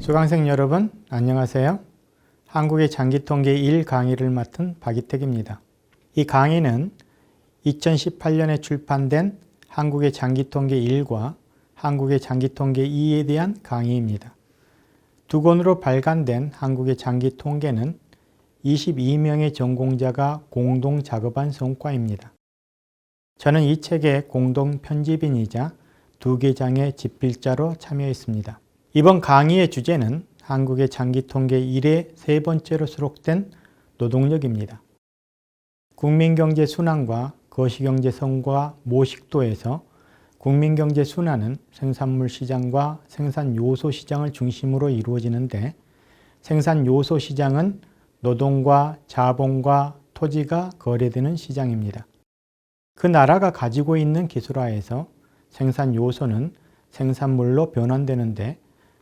수강생 여러분, 안녕하세요. 한국의 장기통계 1 강의를 맡은 박이택입니다. 이 강의는 2018년에 출판된 한국의 장기통계 1과 한국의 장기통계 2에 대한 강의입니다. 두 권으로 발간된 한국의 장기통계는 22명의 전공자가 공동 작업한 성과입니다. 저는 이 책의 공동 편집인이자 두 개장의 집필자로 참여했습니다. 이번 강의의 주제는 한국의 장기통계 1의 세 번째로 수록된 노동력입니다. 국민경제 순환과 거시경제 성과 모식도에서 국민경제 순환은 생산물 시장과 생산 요소 시장을 중심으로 이루어지는데, 생산 요소 시장은 노동과 자본과 토지가 거래되는 시장입니다. 그 나라가 가지고 있는 기술화에서 생산 요소는 생산물로 변환되는데,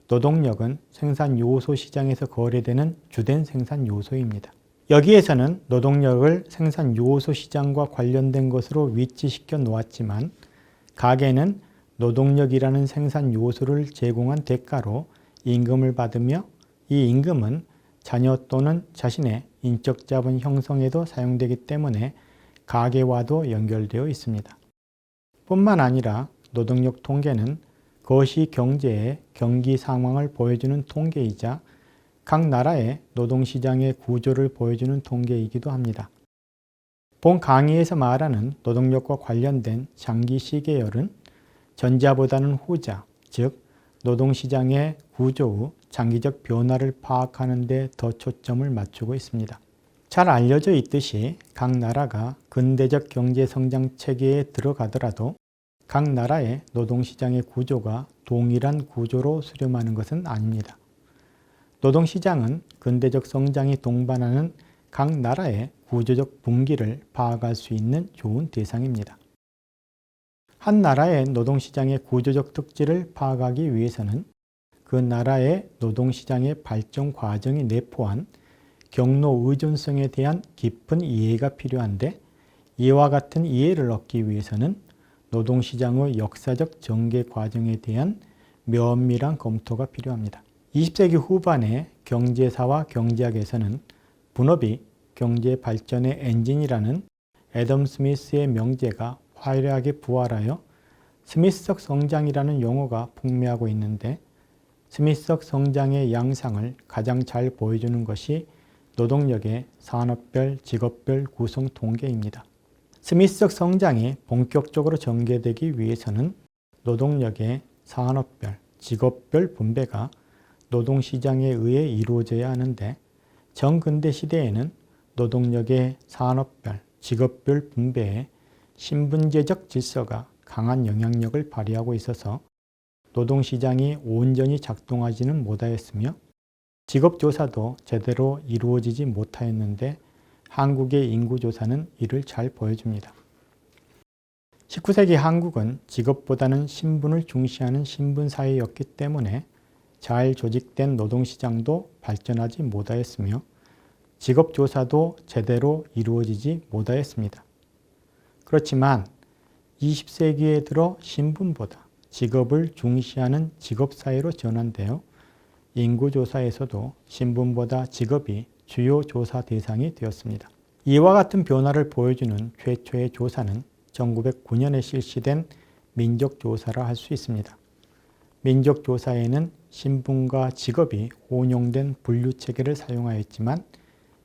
노동력은 생산 요소 시장에서 거래되는 주된 생산 요소입니다. 여기에서는 노동력을 생산 요소 시장과 관련된 것으로 위치시켜 놓았지만, 가계는 노동력이라는 생산 요소를 제공한 대가로 임금을 받으며, 이 임금은 자녀 또는 자신의 인적 자본 형성에도 사용되기 때문에 가계와도 연결되어 있습니다. 뿐만 아니라 노동력 통계는 거시 경제의 경기 상황을 보여주는 통계이자 각 나라의 노동시장의 구조를 보여주는 통계이기도 합니다. 본 강의에서 말하는 노동력과 관련된 장기 시계열은 전자보다는 후자, 즉 노동시장의 구조 후 장기적 변화를 파악하는 데 더 초점을 맞추고 있습니다. 잘 알려져 있듯이 각 나라가 근대적 경제성장 체계에 들어가더라도 각 나라의 노동시장의 구조가 동일한 구조로 수렴하는 것은 아닙니다. 노동시장은 근대적 성장이 동반하는 각 나라의 구조적 분기를 파악할 수 있는 좋은 대상입니다. 한 나라의 노동시장의 구조적 특질을 파악하기 위해서는 그 나라의 노동시장의 발전 과정이 내포한 경로 의존성에 대한 깊은 이해가 필요한데, 이와 같은 이해를 얻기 위해서는 노동시장의 역사적 전개 과정에 대한 면밀한 검토가 필요합니다. 20세기 후반의 경제사와 경제학에서는 분업이 경제 발전의 엔진이라는 애덤 스미스의 명제가 화려하게 부활하여 스미스적 성장이라는 용어가 풍미하고 있는데, 스미스적 성장의 양상을 가장 잘 보여주는 것이 노동력의 산업별, 직업별 구성 통계입니다. 스미스적 성장이 본격적으로 전개되기 위해서는 노동력의 산업별, 직업별 분배가 노동시장에 의해 이루어져야 하는데, 정근대 시대에는 노동력의 산업별, 직업별 분배에 신분제적 질서가 강한 영향력을 발휘하고 있어서 노동시장이 온전히 작동하지는 못하였으며, 직업조사도 제대로 이루어지지 못하였는데, 한국의 인구조사는 이를 잘 보여줍니다. 19세기 한국은 직업보다는 신분을 중시하는 신분사회였기 때문에 잘 조직된 노동시장도 발전하지 못하였으며, 직업조사도 제대로 이루어지지 못하였습니다. 그렇지만 20세기에 들어 신분보다 직업을 중시하는 직업사회로 전환되어 인구조사에서도 신분보다 직업이 주요 조사 대상이 되었습니다. 이와 같은 변화를 보여주는 최초의 조사는 1909년에 실시된 민족조사라 할 수 있습니다. 민족조사에는 신분과 직업이 혼용된 분류체계를 사용하였지만,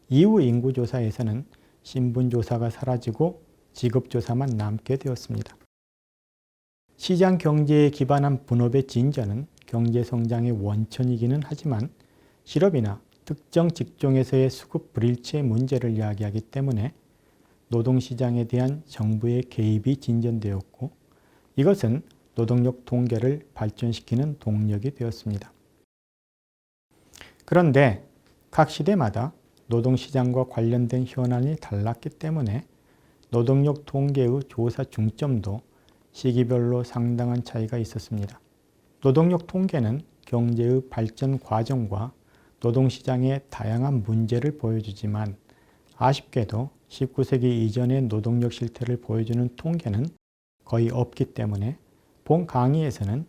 이후 인구조사에서는 신분조사가 사라지고 직업조사만 남게 되었습니다. 시장경제에 기반한 분업의 진전은 경제성장의 원천이기는 하지만, 실업이나 특정 직종에서의 수급 불일치의 문제를 이야기하기 때문에 노동시장에 대한 정부의 개입이 진전되었고, 이것은 노동력 통계를 발전시키는 동력이 되었습니다. 그런데 각 시대마다 노동시장과 관련된 현안이 달랐기 때문에 노동력 통계의 조사 중점도 시기별로 상당한 차이가 있었습니다. 노동력 통계는 경제의 발전 과정과 노동시장의 다양한 문제를 보여주지만 아쉽게도 19세기 이전의 노동력 실태를 보여주는 통계는 거의 없기 때문에 본 강의에서는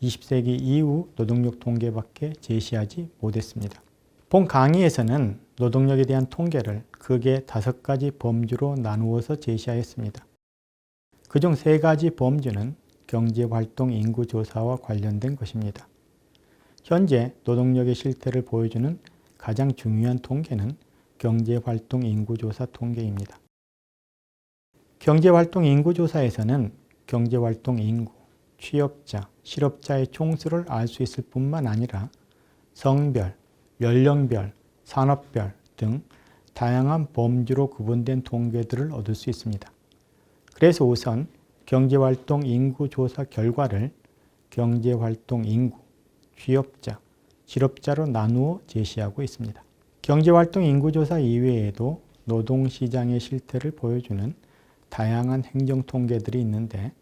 20세기 이후 노동력 통계밖에 제시하지 못했습니다. 본 강의에서는 노동력에 대한 통계를 크게 5가지 범주로 나누어서 제시하였습니다. 그중 3가지 범주는 경제활동 인구조사와 관련된 것입니다. 현재 노동력의 실태를 보여주는 가장 중요한 통계는 경제활동 인구조사 통계입니다. 경제활동 인구조사에서는 경제활동 인구, 취업자, 실업자의 총수를 알 수 있을 뿐만 아니라 성별, 연령별, 산업별 등 다양한 범주로 구분된 통계들을 얻을 수 있습니다. 그래서 우선 경제활동 인구조사 결과를 경제활동 인구, 취업자, 실업자로 나누어 제시하고 있습니다. 경제활동 인구조사 이외에도 노동시장의 실태를 보여주는 다양한 행정통계들이 있는데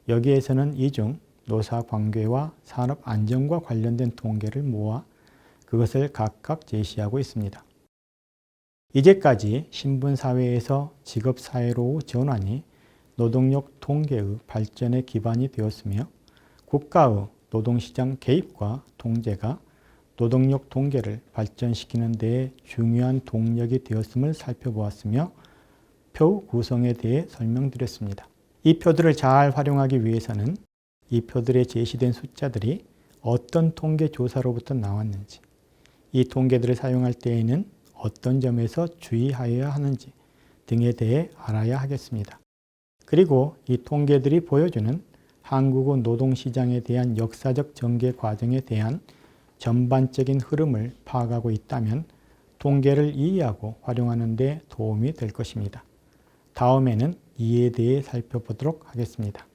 여기에서는 이 중 노사관계와 산업안전과 관련된 통계를 모아 그것을 각각 제시하고 있습니다. 이제까지 신분사회에서 직업사회로 전환이 노동력 통계의 발전의 기반이 되었으며 국가의 노동시장 개입과 통제가 노동력 통계를 발전시키는 데에 중요한 동력이 되었음을 살펴보았으며 표 구성에 대해 설명드렸습니다. 이 표들을 잘 활용하기 위해서는 이 표들에 제시된 숫자들이 어떤 통계 조사로부터 나왔는지, 이 통계들을 사용할 때에는 어떤 점에서 주의하여야 하는지 등에 대해 알아야 하겠습니다. 그리고 이 통계들이 보여주는 한국의 노동시장에 대한 역사적 전개 과정에 대한 전반적인 흐름을 파악하고 있다면 통계를 이해하고 활용하는 데 도움이 될 것입니다. 다음에는 이에 대해 살펴보도록 하겠습니다.